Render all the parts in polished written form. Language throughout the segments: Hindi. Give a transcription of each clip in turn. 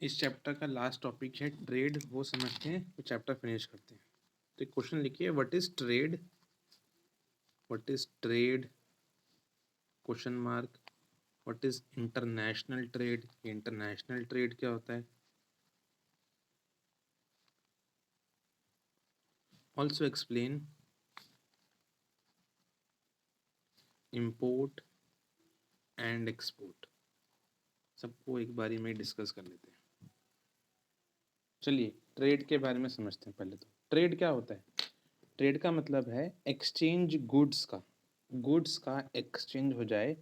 इस चैप्टर का लास्ट टॉपिक है ट्रेड। वो समझते हैं तो चैप्टर फिनिश करते हैं। तो एक क्वेश्चन लिखिए, what is trade? What is trade question mark. What is international trade? ये इंटरनेशनल ट्रेड क्या होता है? Also explain import and export. सबको एक बारी में डिस्कस कर लेते हैं। चलिए ट्रेड के बारे में समझते हैं। पहले तो ट्रेड क्या होता है? ट्रेड का मतलब है एक्सचेंज गुड्स का। गुड्स का एक्सचेंज हो जाए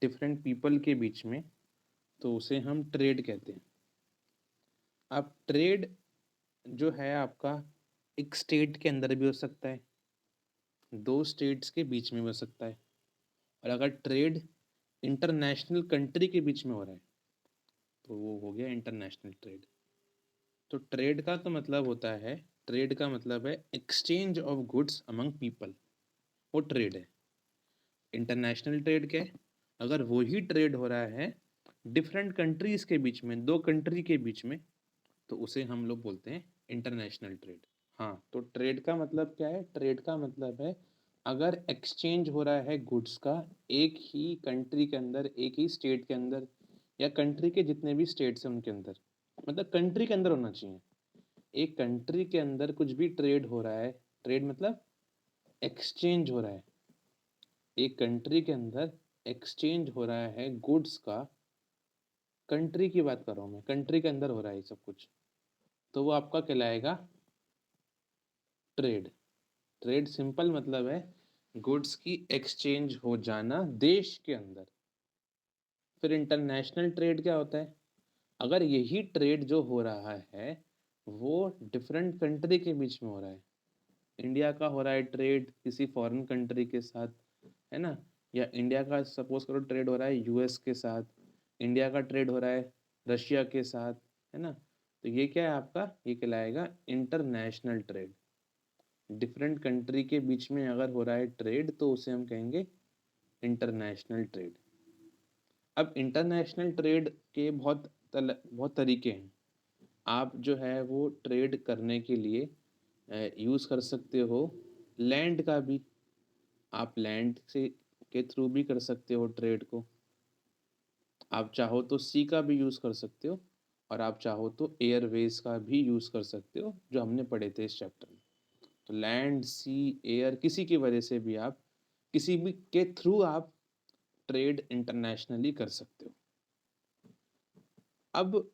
डिफरेंट पीपल के बीच में, तो उसे हम ट्रेड कहते हैं। अब ट्रेड जो है आपका एक स्टेट के अंदर भी हो सकता है, दो स्टेट्स के बीच में भी हो सकता है, और अगर ट्रेड इंटरनेशनल कंट्री के बीच में हो रहा है तो वो हो गया इंटरनेशनल ट्रेड। तो ट्रेड का तो मतलब होता है, ट्रेड का मतलब है exchange of goods among people, वो ट्रेड है। इंटरनेशनल ट्रेड क्या है? अगर वही ट्रेड हो रहा है डिफरेंट कंट्रीज के बीच में, दो कंट्री के बीच में, तो उसे हम लोग बोलते हैं इंटरनेशनल ट्रेड। हाँ, तो ट्रेड का मतलब क्या है? ट्रेड का मतलब है अगर एक्सचेंज हो रहा है गुड्स का एक ही कंट्री के अंदर, एक ही स्टेट के अंदर, या कंट्री के जितने भी स्टेट्स हैं उनके अंदर, मतलब कंट्री के अंदर होना चाहिए। एक कंट्री के अंदर कुछ भी ट्रेड हो रहा है, ट्रेड मतलब एक्सचेंज हो रहा है, एक कंट्री के अंदर एक्सचेंज हो रहा है गुड्स का, कंट्री की बात कर रहा हूँ मैं, कंट्री के अंदर हो रहा है ये सब कुछ, तो वो आपका कहलाएगा ट्रेड। ट्रेड सिंपल मतलब है गुड्स की एक्सचेंज हो जाना देश के अंदर। फिर इंटरनेशनल ट्रेड क्या होता है? अगर यही ट्रेड जो हो रहा है वो डिफरेंट कंट्री के बीच में हो रहा है, इंडिया का हो रहा है ट्रेड किसी फॉरेन कंट्री के साथ, है ना, या इंडिया का सपोज करो ट्रेड हो रहा है यूएस के साथ, इंडिया का ट्रेड हो रहा है रशिया के साथ, है ना, तो ये क्या है आपका? ये कहलाएगा इंटरनेशनल ट्रेड। डिफरेंट कंट्री के बीच में अगर हो रहा है ट्रेड तो उसे हम कहेंगे इंटरनेशनल ट्रेड। अब इंटरनेशनल ट्रेड के बहुत तरीके हैं। आप जो है वो ट्रेड करने के लिए यूज़ कर सकते हो लैंड का भी। आप लैंड से के थ्रू भी कर सकते हो ट्रेड को। आप चाहो तो सी का भी यूज़ कर सकते हो, और आप चाहो तो एयरवेज का भी यूज़ कर सकते हो, जो हमने पढ़े थे इस चैप्टर में। तो लैंड, सी, एयर, किसी की वजह से भी आप, किसी भी के थ्रू आप ट्रेड इंटरनेशनली कर सकते हो। अब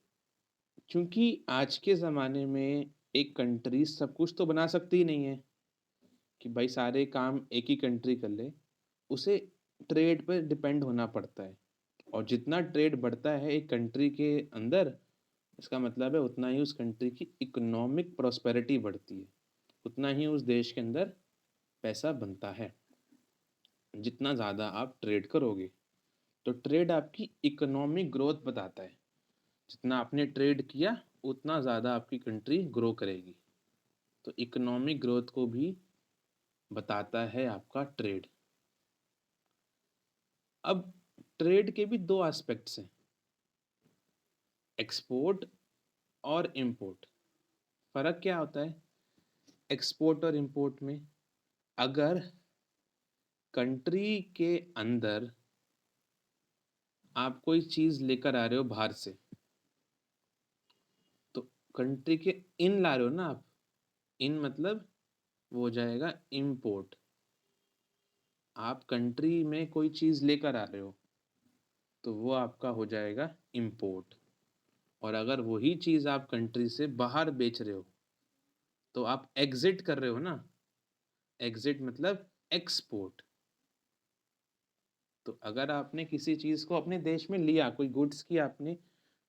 क्योंकि आज के ज़माने में एक कंट्री सब कुछ तो बना सकती ही नहीं है कि भाई सारे काम एक ही कंट्री कर ले, उसे ट्रेड पर डिपेंड होना पड़ता है। और जितना ट्रेड बढ़ता है एक कंट्री के अंदर, इसका मतलब है उतना ही उस कंट्री की इकोनॉमिक प्रॉस्पेरिटी बढ़ती है, उतना ही उस देश के अंदर पैसा बनता है। जितना ज़्यादा आप ट्रेड करोगे, तो ट्रेड आपकी इकोनॉमिक ग्रोथ बताता है। जितना आपने ट्रेड किया उतना ज़्यादा आपकी कंट्री ग्रो करेगी। तो इकोनॉमिक ग्रोथ को भी बताता है आपका ट्रेड। अब ट्रेड के भी दो एस्पेक्ट्स हैं, एक्सपोर्ट और इंपोर्ट। फ़र्क क्या होता है एक्सपोर्ट और इंपोर्ट में? अगर कंट्री के अंदर आप कोई चीज़ लेकर आ रहे हो बाहर से, तो कंट्री के इन ला रहे हो ना आप, इन मतलब वो हो जाएगा इंपोर्ट। आप कंट्री में कोई चीज़ लेकर आ रहे हो तो वो आपका हो जाएगा इंपोर्ट। और अगर वही चीज़ आप कंट्री से बाहर बेच रहे हो तो आप एग्जिट कर रहे हो ना, एग्जिट मतलब एक्सपोर्ट। तो अगर आपने किसी चीज़ को अपने देश में लिया, कोई गुड्स की आपने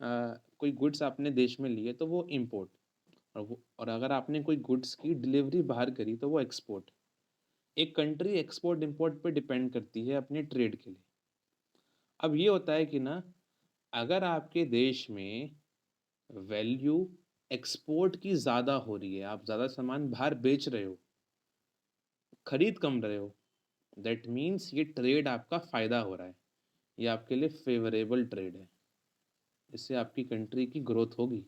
कोई गुड्स आपने देश में लिए तो वो इंपोर्ट, और अगर आपने कोई गुड्स की डिलीवरी बाहर करी तो वो एक्सपोर्ट। एक कंट्री एक्सपोर्ट इंपोर्ट पे डिपेंड करती है अपने ट्रेड के लिए। अब ये होता है कि ना, अगर आपके देश में वैल्यू एक्सपोर्ट की ज़्यादा हो रही है, आप ज़्यादा सामान बाहर बेच रहे हो, खरीद कम रहे हो, दैट मीन्स ये ट्रेड आपका फ़ायदा हो रहा है, ये आपके लिए फेवरेबल ट्रेड है। इससे आपकी कंट्री की ग्रोथ होगी,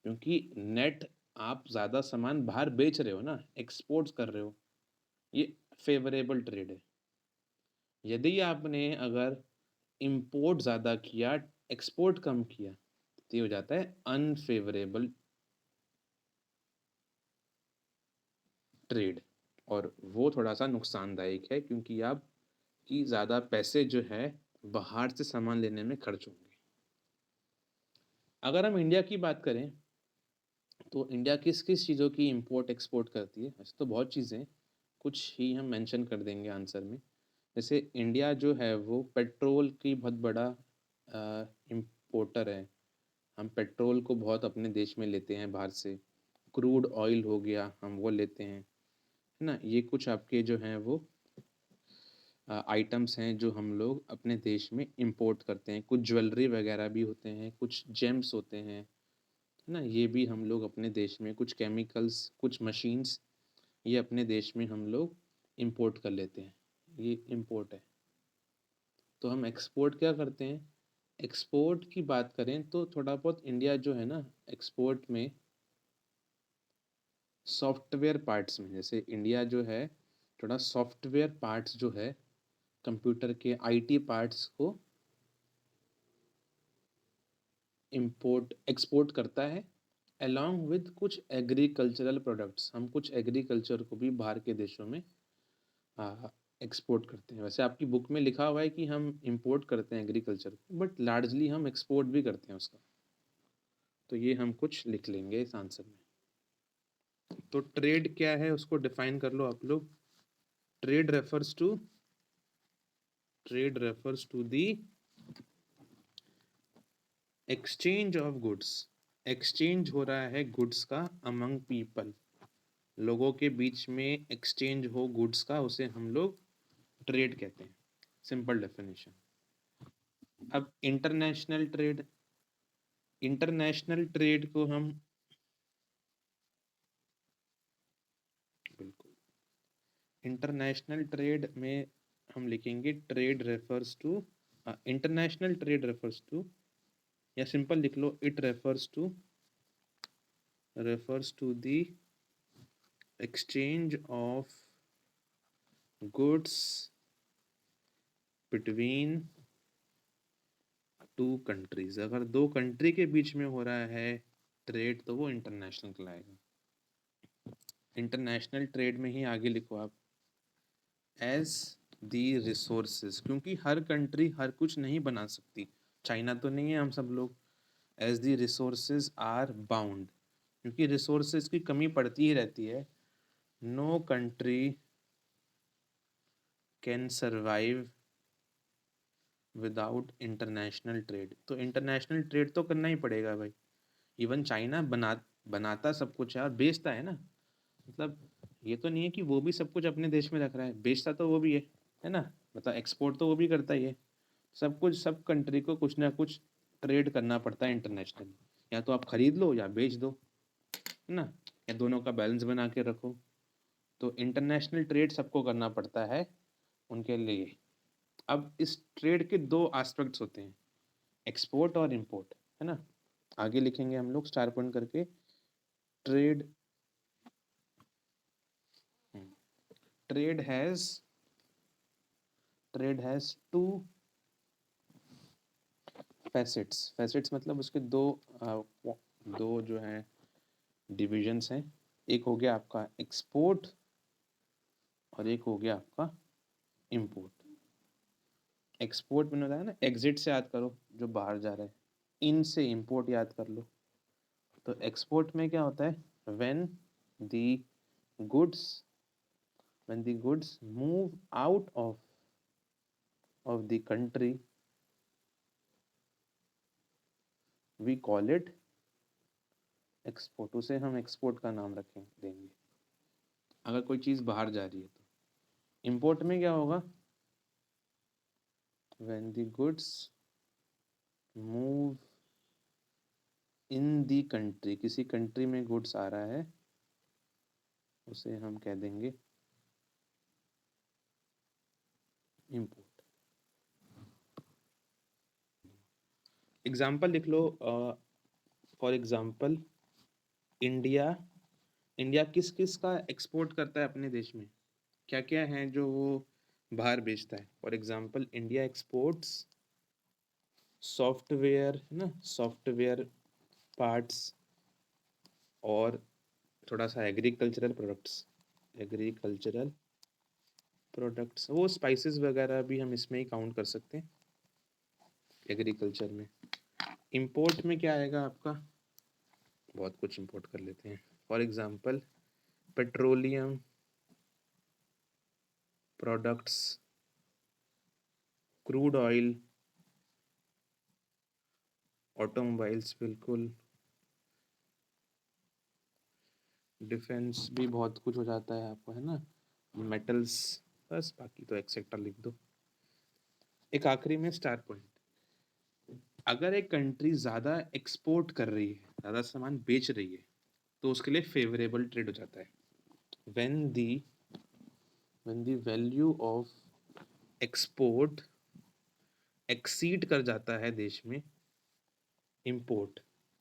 क्योंकि नेट आप ज़्यादा सामान बाहर बेच रहे हो ना, एक्सपोर्ट्स कर रहे हो, ये फेवरेबल ट्रेड है। यदि आपने अगर इम्पोर्ट ज़्यादा किया, एक्सपोर्ट कम किया, तो ये हो जाता है अनफेवरेबल ट्रेड, और वो थोड़ा-सा नुकसानदायक है, क्योंकि आपकी ज़्यादा पैसे जो है बाहर से सामान लेने में खर्च होंगे। अगर हम इंडिया की बात करें, तो इंडिया किस-किस चीज़ों की इम्पोर्ट एक्सपोर्ट करती है? वैसे तो बहुत चीज़ें हैं, कुछ ही हम मेंशन कर देंगे आंसर में। जैसे इंडिया जो है वो पेट्रोल की बहुत बड़ा इम्पोर्टर है। हम पेट्रोल को बहुत अपने देश में लेते हैं बाहर से। क्रूड ऑयल हो गया, हम वो लेते हैं, है ना? ये कुछ आपके जो हैं वो आइटम्स हैं जो हम लोग अपने देश में इम्पोर्ट करते हैं। कुछ ज्वेलरी वगैरह भी होते हैं, कुछ जेम्स होते हैं, है ना? ये भी हम लोग अपने देश में, कुछ केमिकल्स, कुछ मशीन्स, ये अपने देश में हम लोग इम्पोर्ट कर लेते हैं। ये इम्पोर्ट है। तो हम एक्सपोर्ट क्या करते हैं? एक्सपोर्ट की बात करें तो थोड़ा बहुत इंडिया जो है ना, एक्सपोर्ट में सॉफ्टवेयर पार्ट्स में, जैसे इंडिया जो है थोड़ा सॉफ्टवेयर पार्ट्स जो है कंप्यूटर के आईटी पार्ट्स को इंपोर्ट एक्सपोर्ट करता है, अलोंग विद कुछ एग्रीकल्चरल प्रोडक्ट्स। हम कुछ एग्रीकल्चर को भी बाहर के देशों में एक्सपोर्ट करते हैं। वैसे आपकी बुक में लिखा हुआ है कि हम इंपोर्ट करते हैं एग्रीकल्चर को, बट लार्जली हम एक्सपोर्ट भी करते हैं उसका। तो ये हम कुछ लिख लेंगे इस आंसर में। तो ट्रेड क्या है उसको डिफाइन कर लो आप लोग। Trade refers to the exchange of goods. Exchange हो रहा है गुड्स का अमंग पीपल, लोगों के बीच में एक्सचेंज हो गुड्स का, उसे हम लोग ट्रेड कहते हैं। Simple definition. अब इंटरनेशनल ट्रेड को हम बिल्कुल इंटरनेशनल ट्रेड में हम लिखेंगे trade refers to international trade refers to, या सिंपल लिख लो, it refers to the exchange of goods between two countries. अगर दो कंट्री के बीच में हो रहा है ट्रेड तो वो इंटरनेशनल कहलाएगा। इंटरनेशनल ट्रेड में ही आगे लिखो आप, एज दी रिसोर्सेज, क्योंकि हर कंट्री हर कुछ नहीं बना सकती, चाइना तो नहीं है हम सब लोग। As the resources are bound, क्योंकि रिसोर्सेज की कमी पड़ती ही रहती है। No country can survive without international trade. तो इंटरनेशनल ट्रेड तो करना ही पड़ेगा भाई। इवन चाइना बनाता सब कुछ है और बेचता है ना, मतलब ये तो नहीं है कि वो भी सब कुछ अपने देश में रख रहा है, बेचता तो वो भी है ना? मतलब एक्सपोर्ट तो वो भी करता ही है। सब कुछ, सब कंट्री को कुछ ना कुछ ट्रेड करना पड़ता है इंटरनेशनली। या तो आप खरीद लो या बेच दो, है ना? या दोनों का बैलेंस बना के रखो। तो इंटरनेशनल ट्रेड सबको करना पड़ता है उनके लिए। अब इस ट्रेड के दो एस्पेक्ट्स होते हैं, एक्सपोर्ट और इंपोर्ट, है ना? आगे लिखेंगे हम लोग स्टार पॉइंट करके। Trade trade has two facets. Facets मतलब उसके दो जो हैं डिविजन्स हैं। एक हो गया आपका एक्सपोर्ट और एक हो गया आपका इंपोर्ट। एक्सपोर्ट मैंने बताया ना, एग्जिट से याद करो, जो बाहर जा रहा है। इन से इंपोर्ट याद कर लो। तो एक्सपोर्ट में क्या होता है? When the goods move out of the country, we call it export. उसे हम एक्सपोर्ट का नाम रखें देंगे अगर कोई चीज़ बाहर जा रही है तो। इंपोर्ट में क्या होगा? When the goods move in the country, किसी कंट्री में गुड्स आ रहा है, उसे हम कह देंगे इंपोर्ट। एग्जाम्पल लिख लो। फॉर एग्जाम्पल इंडिया, इंडिया किस किस का एक्सपोर्ट करता है अपने देश में, क्या क्या है जो वो बाहर बेचता है। For example India exports software, है ना, सॉफ्टवेयर पार्ट्स, और थोड़ा सा एग्रीकल्चरल प्रोडक्ट्स, एग्रीकल्चरल प्रोडक्ट्स, वो स्पाइसेस वगैरह भी हम इसमें ही काउंट कर सकते हैं एग्रीकल्चर में। इंपोर्ट में क्या आएगा आपका, बहुत कुछ इंपोर्ट कर लेते हैं। For example petroleum products, crude oil, automobiles, बिल्कुल, डिफेंस भी बहुत कुछ हो जाता है आपको, है ना, मेटल्स, बस बाकी तो एक्सेट्रा लिख दो। एक आखिरी में स्टार पॉइंट, अगर एक कंट्री ज़्यादा एक्सपोर्ट कर रही है, ज़्यादा सामान बेच रही है, तो उसके लिए फेवरेबल ट्रेड हो जाता है। when the when the value of export exceed कर जाता है देश में इंपोर्ट,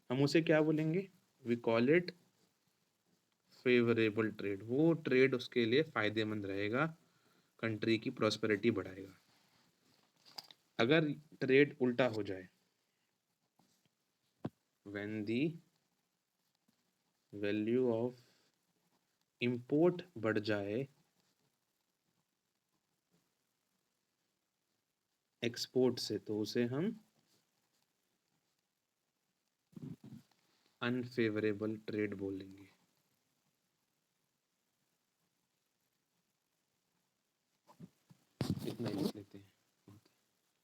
हम उसे क्या बोलेंगे, we call it favourable trade. वो ट्रेड उसके लिए फायदेमंद रहेगा, कंट्री की प्रॉस्पेरिटी बढ़ाएगा। अगर ट्रेड उल्टा हो जाए, when the value of import बढ़ जाए एक्सपोर्ट से, तो उसे हम अनफेवरेबल ट्रेड बोलेंगे। इतना ही लिख लेते हैं,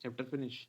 चैप्टर फिनिश।